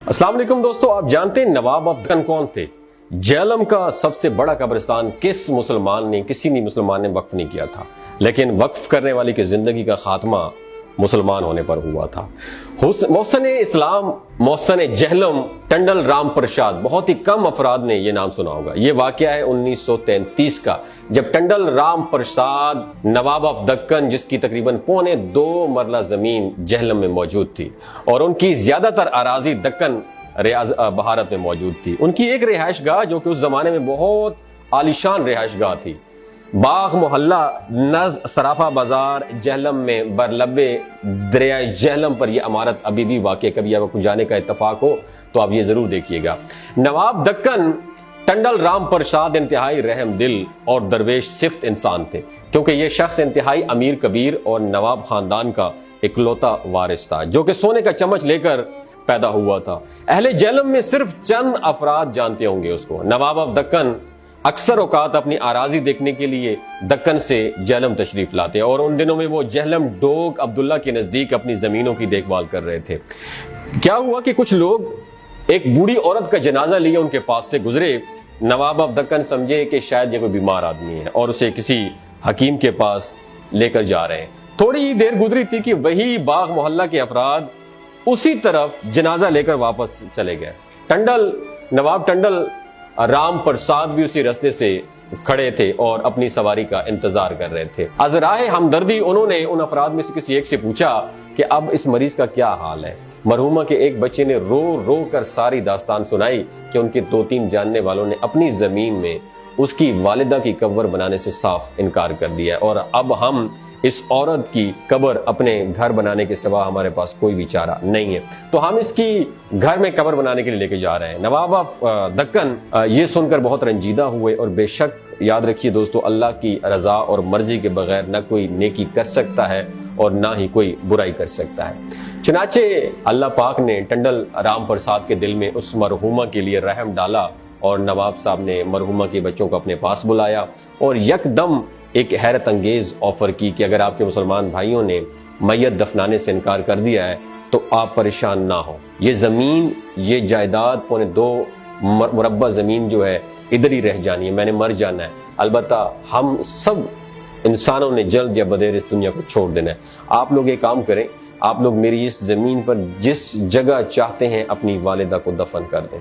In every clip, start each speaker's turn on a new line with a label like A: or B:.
A: अस्सलाम वालेकुम दोस्तों, आप जानते हैं नवाब ऑफ दक्कन कौन थे? झेलम का सबसे बड़ा कब्रिस्तान किसी भी मुसलमान ने वक्फ नहीं किया था, लेकिन वक्फ करने वाले की जिंदगी का खात्मा मुसलमान होने पर हुआ था। मोहसन इस्लाम मोहसन झेलम टंडल राम प्रसाद, बहुत ही कम अफराद ने यह नाम सुना होगा। यह वाकया है 1933 का, जब टंडल राम प्रसाद नवाब ऑफ दक्कन, जिसकी तकरीबन 2.25 मरला जमीन झेलम में मौजूद थी और उनकी ज्यादातर अराजी दक्कन रियाज भारत में मौजूद थी। उनकी एक रिहाइश गाह जो कि उस जमाने में बहुत आलिशान रिहाइश गाह थी, बाग मोहल्ला नज़्द सराफा बाजार झेलम में बरलबे दरिया झेलम पर यह इमारत अभी भी वाक़ई। कभी आपको जाने का इत्तेफाक हो तो आप ये जरूर देखिएगा। नवाब दक्कन टंडल राम प्रसाद इंतहाई रहम दिल और दरवेश सिफ्त इंसान थे, क्योंकि यह शख्स इंतहाई अमीर कबीर और नवाब खानदान का इकलौता वारिस था जो कि सोने का चम्मच लेकर पैदा हुआ था। अहले झेलम में सिर्फ चंद अफराद जानते होंगे उसको। नवाब ऑफ दक्कन अक्सर औकात अपनी आराजी देखने के लिए दक्कन से झेलम तशरीफ लाते और उन दिनों में वो झेलम डोक अब्दुल्ला के नजदीक अपनी जमीनों की देखभाल कर रहे थे। क्या हुआ कि कुछ लोग एक बूढ़ी औरत का जनाजा लिए उनके पास से गुजरे। नवाब ऑफ दक्कन समझे कि शायद ये कोई बीमार आदमी है और उसे किसी हकीम के पास लेकर जा रहे हैं। थोड़ी ही देर गुजरी थी कि वही बाग मोहल्ला के अफराद उसी तरफ जनाजा लेकर वापस चले गए। नवाब टंडल राम प्रसाद भी उसी रास्ते से खड़े थे और अपनी सवारी का इंतजार कर रहे थे। अजराए हमदर्दी उन्होंने उन अफराद में से किसी एक से पूछा कि अब इस मरीज का क्या हाल है। मरहुमा के एक बच्चे ने रो रो कर सारी दास्तान सुनाई कि उनके 2-3 जानने वालों ने अपनी जमीन में उसकी वालिदा की कब्र बनाने से साफ इनकार कर दिया है और अब हम इस औरत की कब्र अपने घर बनाने के सिवा हमारे पास कोई भी चारा नहीं है, तो हम इसकी घर में कब्र बनाने के लिए लेके जा रहे हैं। नवाब ऑफ दक्कन ये सुनकर बहुत रंजीदा हुए और बेशक याद रखिए दोस्तों, अल्लाह की रजा और मर्जी के बगैर न कोई नेकी कर सकता है और ना ही कोई बुराई कर सकता है। चुनाचे अल्लाह पाक ने टंडल राम प्रसाद के दिल में उस मरहुमा के लिए रहम डाला और नवाब साहब ने मरहुमा के बच्चों को अपने पास बुलाया और यकदम एक हैरत अंगेज ऑफर की कि अगर आपके मुसलमान भाइयों ने मैयत दफनाने से इनकार कर दिया है तो आप परेशान ना हो, ये जमीन, ये जायदाद 2.25 मुरब्बा जमीन जो है इधर ही रह जानी है, मैंने मर जाना है। अलबत्ता हम सब इंसानों ने जल्द या बदेर इस दुनिया को छोड़ देना है। आप लोग एक काम करें, आप लोग मेरी इस जमीन पर जिस जगह चाहते हैं अपनी वालिदा को दफन कर दें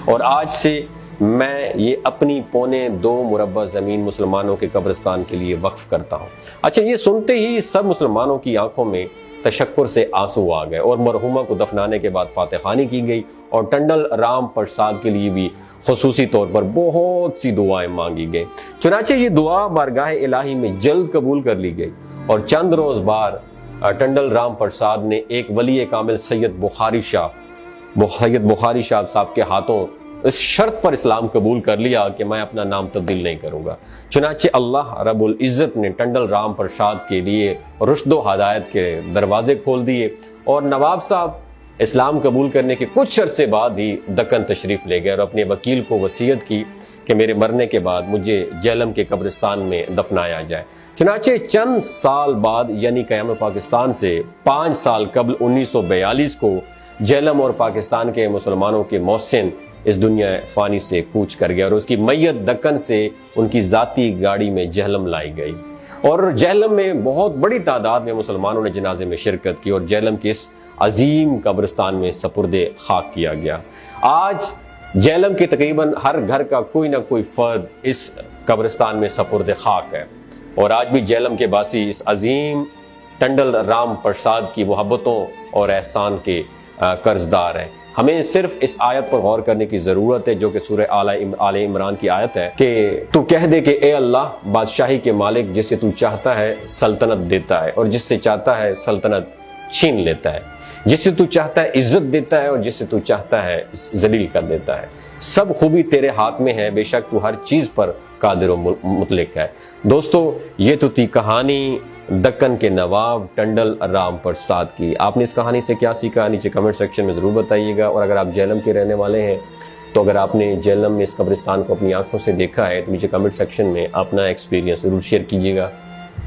A: और आज से मैं ये अपनी 2.25 मुरब्बा जमीन मुसलमानों के कब्रिस्तान के लिए वक्फ करता हूँ। अच्छा, ये सुनते ही सब मुसलमानों की आंखों में तशक्कुर से आंसू आ गए और मरहुमा को दफनाने के बाद फातिहानी की गई और टंडल राम प्रसाद के लिए भी खुसूसी तौर पर बहुत सी दुआएं मांगी गई। चुनाचे ये दुआ बारगाह इलाही में जल्द कबूल कर ली गई और चंद रोज बाद टंडल राम प्रसाद ने एक वली कामिल सैयद बुखारी शाह साहब के हाथों इस शर्त पर इस्लाम कबूल कर लिया कि मैं अपना नाम तब्दील नहीं करूंगा। चुनाचे अल्लाह रब्बुल इज़्ज़त ने टंडल राम प्रसाद के लिए रुश्द व हदायत के दरवाजे खोल दिए और नवाब साहब इस्लाम कबूल करने के कुछ अरसे बाद ही दक्कन तशरीफ ले गए और अपने वकील को वसीयत की कि मेरे मरने के बाद मुझे झेलम के कब्रिस्तान में दफनाया जाए। चुनाचे चंद साल बाद यानी क़याम पाकिस्तान से 5 साल कबल 1942 को झेलम और पाकिस्तान के मुसलमानों के मोहसिन इस दुनिया फानी से कूच कर गया और उसकी मैयत दक्कन से उनकी जाती गाड़ी में झेलम लाई गई और झेलम में बहुत बड़ी तादाद में मुसलमानों ने जनाजे में शिरकत की और झेलम के इस अजीम कब्रिस्तान में सपुर्दे खाक किया गया। आज झेलम के तकरीबन हर घर का कोई ना कोई फर्द इस कब्रिस्तान में सपुर्दे खाक है और आज भी झेलम के बासी इस अजीम टंडल राम प्रसाद की मोहब्बतों और एहसान के कर्जदार हैं। हमें सिर्फ इस आयत पर गौर करने की जरूरत है जो कि सूरह आले इमरान की आयत है कि तू कह दे कि ए अल्लाह बादशाही के मालिक, जिसे तू चाहता है सल्तनत देता है और जिससे चाहता है सल्तनत छीन लेता है, जिससे तू चाहता है इज्जत देता है और जिससे तू चाहता है जलील कर देता है। सब खूबी तेरे हाथ में है, बेशक तू हर चीज पर कादिर व मुतलिक है। दोस्तों, ये तो थी कहानी दक्कन के नवाब टंडल राम प्रसाद की। आपने इस कहानी से क्या सीखा नीचे कमेंट सेक्शन में ज़रूर बताइएगा और अगर आप झेलम के रहने वाले हैं तो अगर आपने झेलम में इस कब्रिस्तान को अपनी आंखों से देखा है तो नीचे कमेंट सेक्शन में अपना एक्सपीरियंस ज़रूर शेयर कीजिएगा।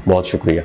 A: बहुत शुक्रिया।